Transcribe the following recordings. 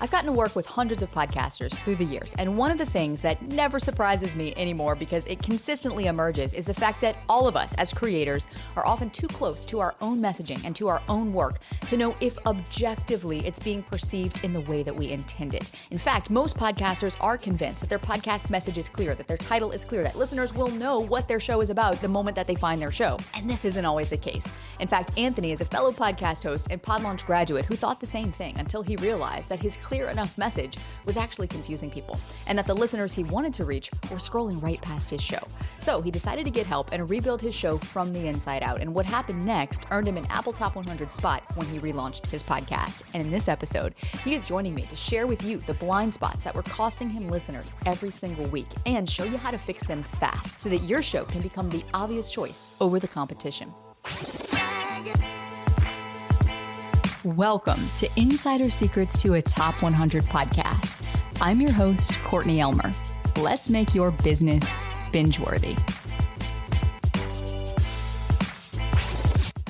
I've gotten to work with hundreds of podcasters through the years, and one of the things that never surprises me anymore because it consistently emerges is the fact that all of us as creators are often too close to our own messaging and to our own work to know if objectively it's being perceived in the way that we intend it. In fact, most podcasters are convinced that their podcast message is clear, that their title is clear, that listeners will know what their show is about the moment that they find their show. And this isn't always the case. In fact, Anthony is a fellow podcast host and PodLaunch graduate who thought the same thing until he realized that his clear enough message was actually confusing people, and that the listeners he wanted to reach were scrolling right past his show. So he decided to get help and rebuild his show from the inside out, and what happened next earned him an Apple Top 100 spot when he relaunched his podcast. And in this episode, he is joining me to share with you the blind spots that were costing him listeners every single week and show you how to fix them fast so that your show can become the obvious choice over the competition. Welcome to Insider Secrets to a Top 100 podcast. I'm your host, Courtney Elmer. Let's make your business binge-worthy.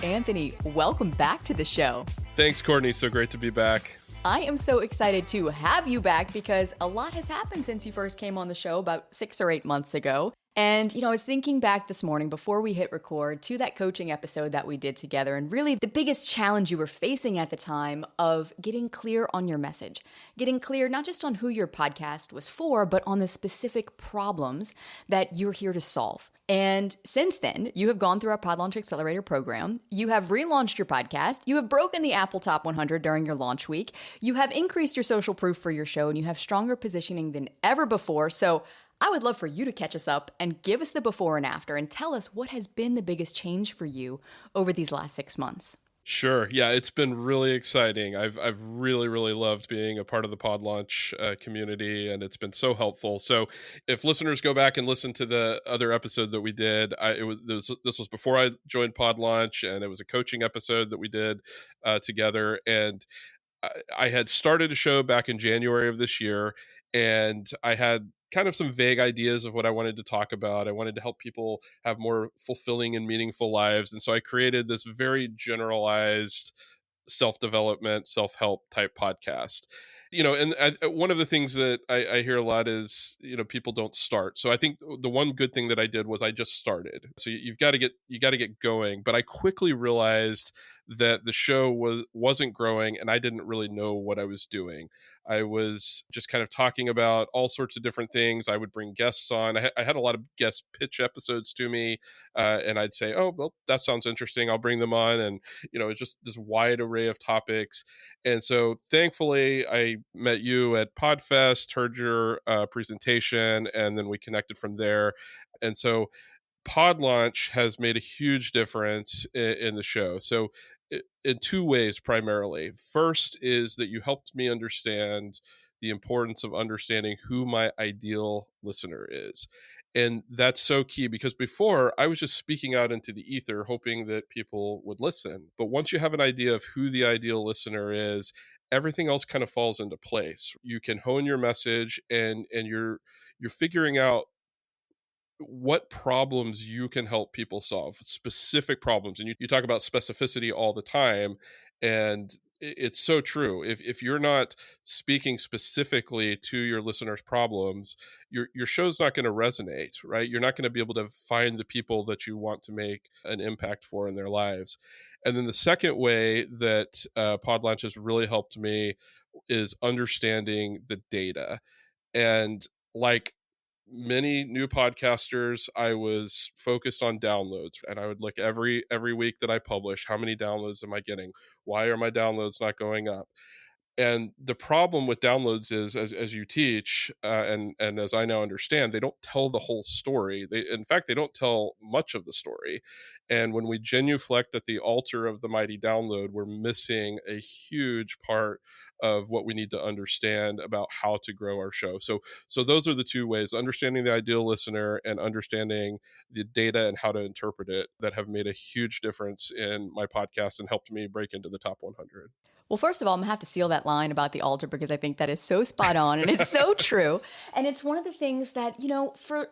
Anthony, welcome back to the show. Thanks, Courtney. So great to be back. I am so excited to have you back because a lot has happened since you first came on the show about 6 or 8 months ago. And, I was thinking back this morning before we hit record to that coaching episode that we did together, and really the biggest challenge you were facing at the time of getting clear on your message, getting clear not just on who your podcast was for, but on the specific problems that you're here to solve. And since then, you have gone through our PodLaunch Accelerator program. You have relaunched your podcast. You have broken the Apple Top 100 during your launch week. You have increased your social proof for your show, and you have stronger positioning than ever before. So I would love for you to catch us up and give us the before and after and tell us what has been the biggest change for you over these last 6 months. Sure. Yeah, it's been really exciting. I've really loved being a part of the PodLaunch community, and it's been so helpful. So if listeners go back and listen to the other episode that we did, this was before I joined PodLaunch, and it was a coaching episode that we did together. And I had started a show back in January of this year, and I had kind of some vague ideas of what I wanted to talk about. I wanted to help people have more fulfilling and meaningful lives. And so I created this very generalized self-development, self-help type podcast. One of the things that I hear a lot is, people don't start. So I think the one good thing that I did was I just started. So you got to get going. But I quickly realized that the show wasn't growing, and I didn't really know what I was doing. I was just kind of talking about all sorts of different things. I would bring guests on. I had a lot of guest pitch episodes to me, and I'd say, "Oh, well, that sounds interesting. I'll bring them on." And it's just this wide array of topics. And so, thankfully, I met you at PodFest, heard your presentation, and then we connected from there. And so, PodLaunch has made a huge difference in the show. So in two ways, primarily. First is that you helped me understand the importance of understanding who my ideal listener is. And that's so key because before I was just speaking out into the ether, hoping that people would listen. But once you have an idea of who the ideal listener is, everything else kind of falls into place. You can hone your message, and you're figuring out what problems you can help people solve, specific problems. And you talk about specificity all the time, and it's so true. If you're not speaking specifically to your listeners' problems, your show's not going to resonate, right? You're not going to be able to find the people that you want to make an impact for in their lives. And then the second way that PodLaunch has really helped me is understanding the data. And like many new podcasters, I was focused on downloads, and I would look every week that I publish, how many downloads am I getting? Why are my downloads not going up? And the problem with downloads is, as you teach, and as I now understand, they don't tell the whole story. In fact, they don't tell much of the story. And when we genuflect at the altar of the mighty download, we're missing a huge part of what we need to understand about how to grow our show. So those are the two ways: understanding the ideal listener and understanding the data and how to interpret it, that have made a huge difference in my podcast and helped me break into the top 100. Well, first of all, I'm going to have to steal that that line about the altar because I think that is so spot on and it's so true. And it's one of the things that,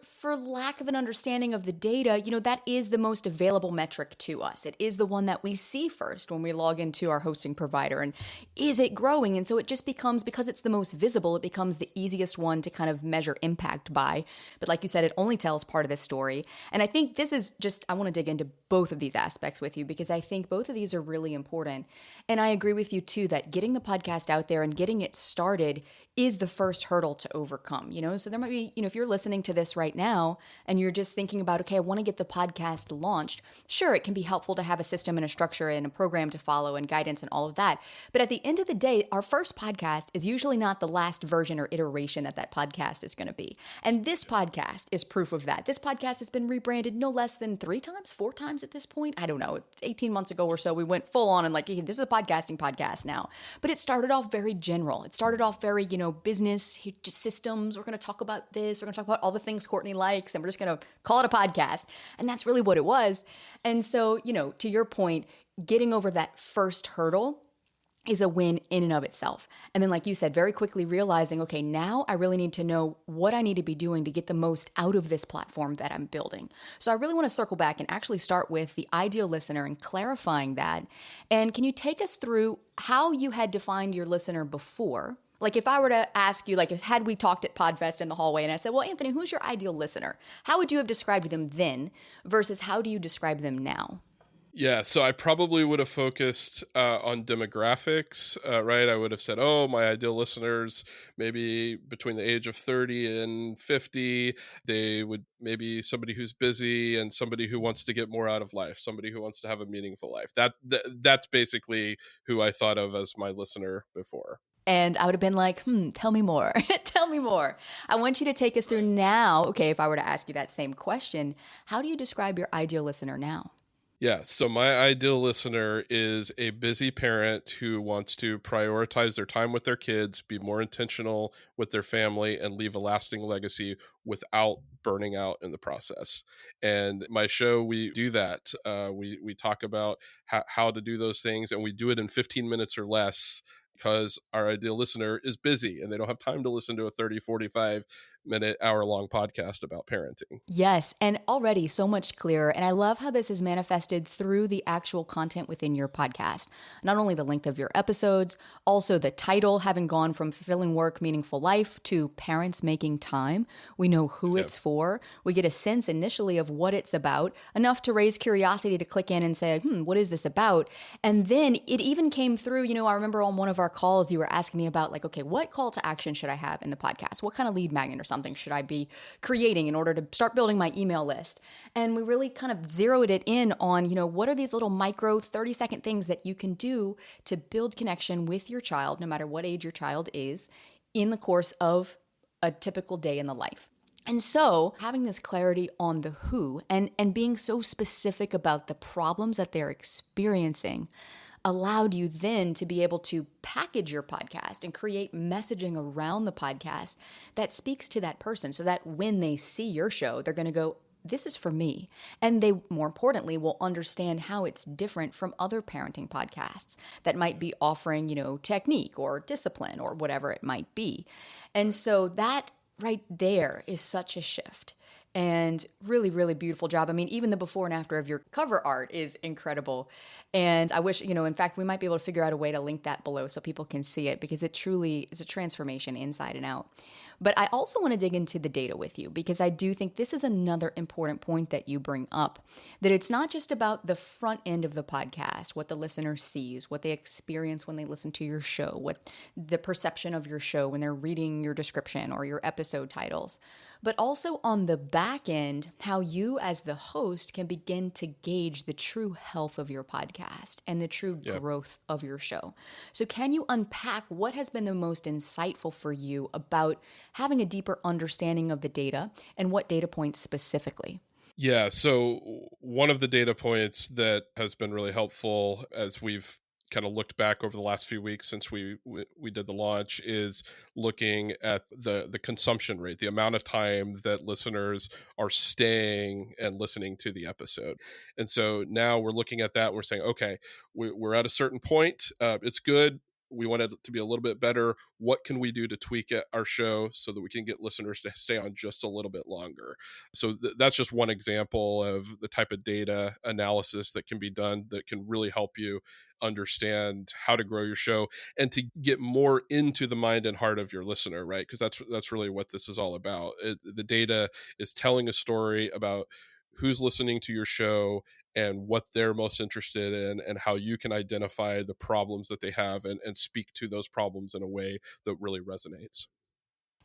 for lack of an understanding of the data, that is the most available metric to us. It is the one that we see first when we log into our hosting provider. And is it growing? And so it just becomes, because it's the most visible, it becomes the easiest one to kind of measure impact by. But like you said, it only tells part of the story. And I think this is just, I want to dig into both of these aspects with you because I think both of these are really important. And I agree with you too that getting the podcast out there and getting it started is the first hurdle to overcome, So there might be, if you're listening to this right now and you're just thinking about, okay, I want to get the podcast launched. Sure, it can be helpful to have a system and a structure and a program to follow and guidance and all of that. But at the end of the day, our first podcast is usually not the last version or iteration that podcast is going to be. And this podcast is proof of that. This podcast has been rebranded no less than 4 times at this point. I don't know. 18 months ago or so, we went full on and like, hey, this is a podcasting podcast now. But it started off very general. It started off very, business systems. We're going to talk about this. We're going to talk about all the things Courtney likes, and we're just going to call it a podcast. And that's really what it was. And so, to your point, getting over that first hurdle is a win in and of itself. And then, like you said, very quickly realizing, okay, now I really need to know what I need to be doing to get the most out of this platform that I'm building. So I really want to circle back and actually start with the ideal listener and clarifying that. And can you take us through how you had defined your listener before? Like if I were to ask you, had we talked at PodFest in the hallway and I said, well, Anthony, who's your ideal listener? How would you have described them then versus how do you describe them now? Yeah, so I probably would have focused on demographics, right? I would have said, oh, my ideal listeners, maybe between the age of 30 and 50, they would maybe somebody who's busy and somebody who wants to get more out of life, somebody who wants to have a meaningful life. That's basically who I thought of as my listener before. And I would have been like, tell me more. Tell me more. I want you to take us through now. Okay, if I were to ask you that same question, how do you describe your ideal listener now? Yeah, so my ideal listener is a busy parent who wants to prioritize their time with their kids, be more intentional with their family, and leave a lasting legacy without burning out in the process. And my show, we do that. We talk about how to do those things, and we do it in 15 minutes or less because our ideal listener is busy and they don't have time to listen to a 30, 45-minute, hour-long podcast about parenting. Yes, and already so much clearer. And I love how this is manifested through the actual content within your podcast. Not only the length of your episodes, also the title, having gone from Fulfilling Work, Meaningful Life to Parents Making Time. We know who it's for. We get a sense initially of what it's about, enough to raise curiosity to click in and say, what is this about? And then it even came through, I remember on one of our calls, you were asking me about okay, what call to action should I have in the podcast? What kind of lead magnet or something should I be creating in order to start building my email list? And we really kind of zeroed it in on, what are these little micro 30-second things that you can do to build connection with your child, no matter what age your child is, in the course of a typical day in the life. And so having this clarity on the who and being so specific about the problems that they're experiencing allowed you then to be able to package your podcast and create messaging around the podcast that speaks to that person so that when they see your show, they're going to go, this is for me. And they, more importantly, will understand how it's different from other parenting podcasts that might be offering, technique or discipline or whatever it might be. And so that right there is such a shift. And really, really beautiful job. I mean, even the before and after of your cover art is incredible. And I wish, in fact, we might be able to figure out a way to link that below so people can see it because it truly is a transformation inside and out. But I also want to dig into the data with you because I do think this is another important point that you bring up, that it's not just about the front end of the podcast, what the listener sees, what they experience when they listen to your show, what the perception of your show when they're reading your description or your episode titles, but also on the back end, how you as the host can begin to gauge the true health of your podcast and the true growth of your show. So can you unpack what has been the most insightful for you about having a deeper understanding of the data and what data points specifically? Yeah, so one of the data points that has been really helpful as we've kind of looked back over the last few weeks since we did the launch is looking at the consumption rate, the amount of time that listeners are staying and listening to the episode. And so now we're looking at that and we're saying, okay, we're at a certain point. It's good. We want it to be a little bit better. What can we do to tweak our show so that we can get listeners to stay on just a little bit longer? So that's just one example of the type of data analysis that can be done that can really help you understand how to grow your show and to get more into the mind and heart of your listener, right? Because that's really what this is all about. The data is telling a story about who's listening to your show and what they're most interested in, and how you can identify the problems that they have and speak to those problems in a way that really resonates.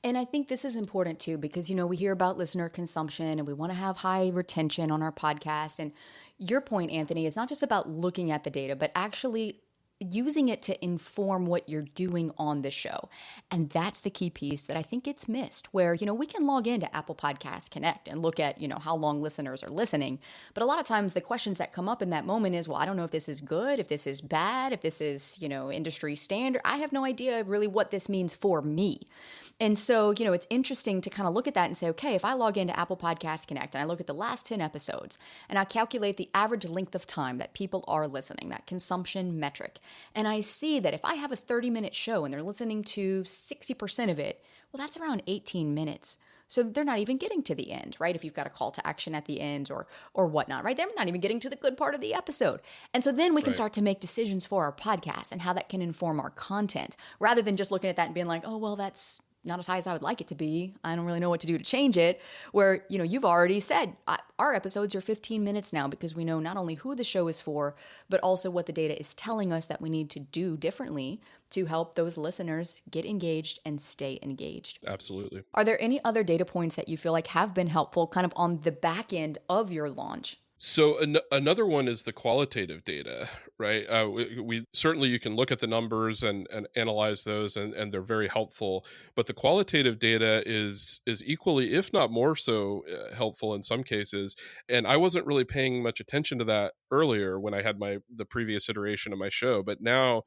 And I think this is important too, because, we hear about listener consumption and we want to have high retention on our podcast. And your point, Anthony, is not just about looking at the data, but actually using it to inform what you're doing on the show. And that's the key piece that I think gets missed, where, we can log into Apple Podcast Connect and look at, how long listeners are listening. But a lot of times the questions that come up in that moment is, well, I don't know if this is good, if this is bad, if this is, industry standard. I have no idea really what this means for me. And so, it's interesting to kind of look at that and say, okay, if I log into Apple Podcast Connect and I look at the last 10 episodes and I calculate the average length of time that people are listening, that consumption metric, and I see that if I have a 30-minute show and they're listening to 60% of it, well, that's around 18 minutes. So they're not even getting to the end, right? If you've got a call to action at the end or whatnot, right? They're not even getting to the good part of the episode. And so then we can start to make decisions for our podcast and how that can inform our content, rather than just looking at that and being like, oh, well, that's not as high as I would like it to be. I don't really know what to do to change it. Where, you've already said our episodes are 15 minutes now, because we know not only who the show is for, but also what the data is telling us that we need to do differently to help those listeners get engaged and stay engaged. Absolutely. Are there any other data points that you feel like have been helpful kind of on the back end of your launch? So another one is the qualitative data, right? We certainly, you can look at the numbers and analyze those, and they're very helpful. But the qualitative data is equally, if not more so, helpful in some cases. And I wasn't really paying much attention to that earlier when I had the previous iteration of my show. But now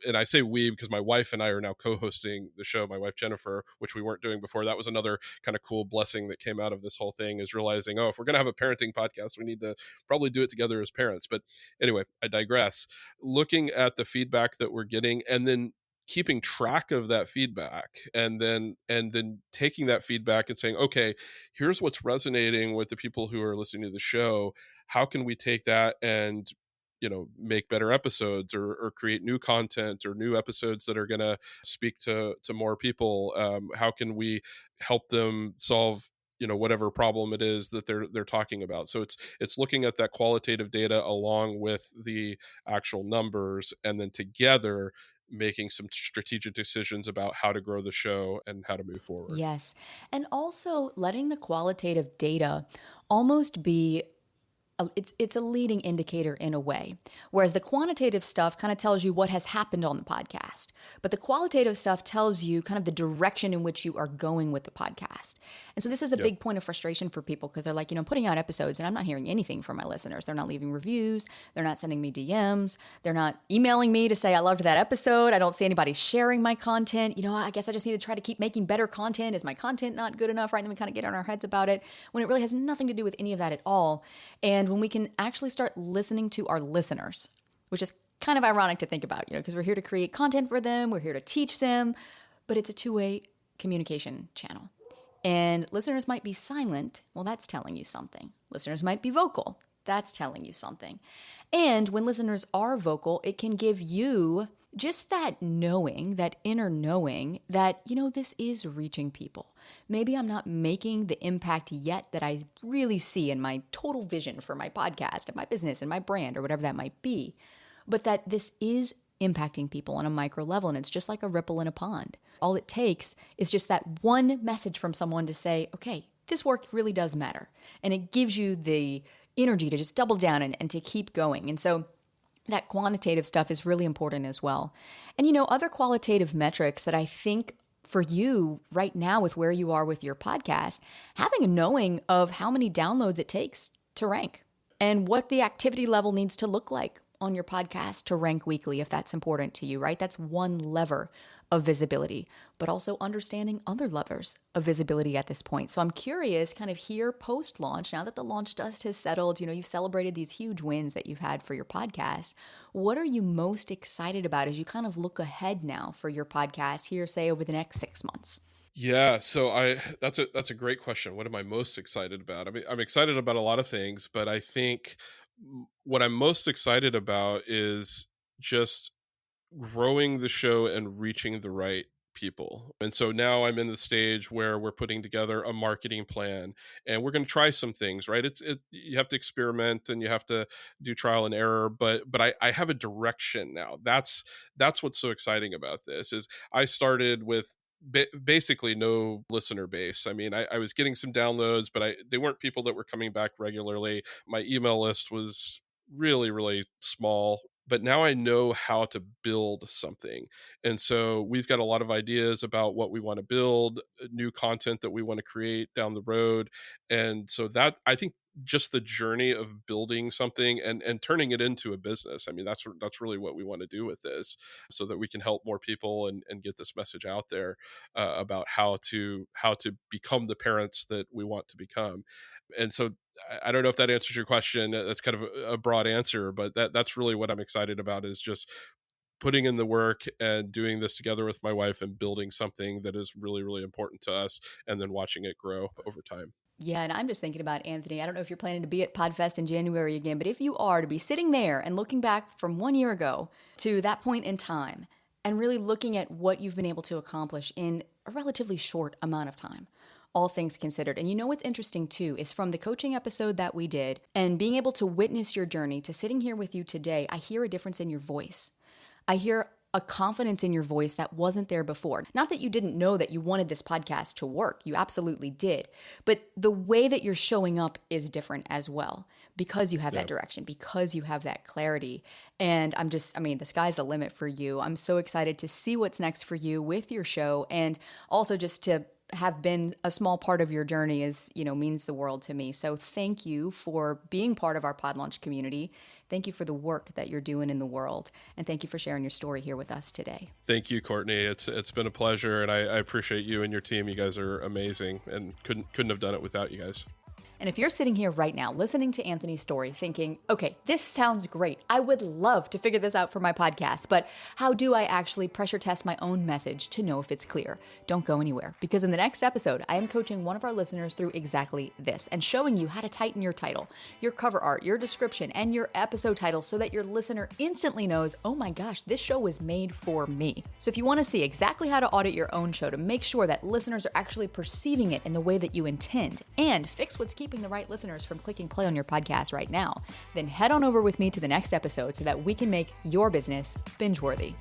and I say we because my wife and I are now co-hosting the show. My wife Jennifer, which we weren't doing before. That was another kind of cool blessing that came out of this whole thing, is realizing, if we're going to have a parenting podcast, we need to probably do it together as parents. But anyway, I digress. Looking at the feedback that we're getting, and then keeping track of that feedback, and then taking that feedback and saying, okay, here's what's resonating with the people who are listening to the show. How can we take that and make better episodes, or create new content or new episodes that are going to speak to more people? How can we help them solve whatever problem it is that they're talking about? So it's looking at that qualitative data along with the actual numbers, and then together making some strategic decisions about how to grow the show and how to move forward. Yes. And also letting the qualitative data almost be it's a leading indicator in a way, whereas the quantitative stuff kind of tells you what has happened on the podcast, but the qualitative stuff tells you kind of the direction in which you are going with the podcast. And so this is a big point of frustration for people, because they're like, I'm putting out episodes and I'm not hearing anything from my listeners. They're not leaving reviews. They're not sending me DMs. They're not emailing me to say I loved that episode. I don't see anybody sharing my content. I guess I just need to try to keep making better content. Is my content not good enough? Right? And then we kind of get on our heads about it, when it really has nothing to do with any of that at all. And when we can actually start listening to our listeners, which is kind of ironic to think about, because we're here to create content for them, we're here to teach them, but it's a two-way communication channel. And listeners might be silent. Well, that's telling you something. Listeners might be vocal. That's telling you something. And when listeners are vocal, it can give you just that knowing, that inner knowing that, this is reaching people. Maybe I'm not making the impact yet that I really see in my total vision for my podcast and my business and my brand or whatever that might be, but that this is impacting people on a micro level. And it's just like a ripple in a pond. All it takes is just that one message from someone to say, okay, this work really does matter. And it gives you the energy to just double down and to keep going. And so that quantitative stuff is really important as well. And, other qualitative metrics that I think for you right now with where you are with your podcast, having a knowing of how many downloads it takes to rank and what the activity level needs to look like on your podcast to rank weekly if that's important to you, right? That's one lever of visibility, but also understanding other levers of visibility at this point. So I'm curious, kind of here post-launch, now that the launch dust has settled, you've celebrated these huge wins that you've had for your podcast. What are you most excited about as you kind of look ahead now for your podcast here, say over the next 6 months? Yeah, so that's a great question. What am I most excited about? I mean, I'm excited about a lot of things, but I think what I'm most excited about is just growing the show and reaching the right people. And so now I'm in the stage where we're putting together a marketing plan and we're going to try some things, right? You have to experiment and you have to do trial and error, but I have a direction now. That's what's so exciting about this is I started with basically no listener base. I mean, I was getting some downloads, but they weren't people that were coming back regularly. My email list was really, really small. But now I know how to build something. And so we've got a lot of ideas about what we want to build, new content that we want to create down the road. And so that, I think, just the journey of building something and turning it into a business. I mean, that's really what we want to do with this, so that we can help more people and get this message out there about how to become the parents that we want to become. And so I don't know if that answers your question. That's kind of a broad answer, but that's really what I'm excited about, is just putting in the work and doing this together with my wife and building something that is really, really important to us, and then watching it grow over time. Yeah, and I'm just thinking about, Anthony, I don't know if you're planning to be at PodFest in January again, but if you are, to be sitting there and looking back from 1 year ago to that point in time and really looking at what you've been able to accomplish in a relatively short amount of time, all things considered. And what's interesting too is from the coaching episode that we did and being able to witness your journey to sitting here with you today, I hear a difference in your voice. I hear a confidence in your voice that wasn't there before. Not that you didn't know that you wanted this podcast to work. You absolutely did. But the way that you're showing up is different as well, because you have that direction, because you have that clarity. And the sky's the limit for you. I'm so excited to see what's next for you with your show, and also just to have been a small part of your journey means the world to me. So thank you for being part of our PodLaunch community. Thank you for the work that you're doing in the world. And thank you for sharing your story here with us today. Thank you, Courtney. It's been a pleasure. And I appreciate you and your team. You guys are amazing and couldn't have done it without you guys. And if you're sitting here right now listening to Anthony's story thinking, okay, this sounds great. I would love to figure this out for my podcast, but how do I actually pressure test my own message to know if it's clear? Don't go anywhere, because in the next episode, I am coaching one of our listeners through exactly this and showing you how to tighten your title, your cover art, your description, and your episode title so that your listener instantly knows, oh my gosh, this show was made for me. So if you want to see exactly how to audit your own show to make sure that listeners are actually perceiving it in the way that you intend and fix what's keeping the right listeners from clicking play on your podcast right now, then head on over with me to the next episode so that we can make your business binge-worthy.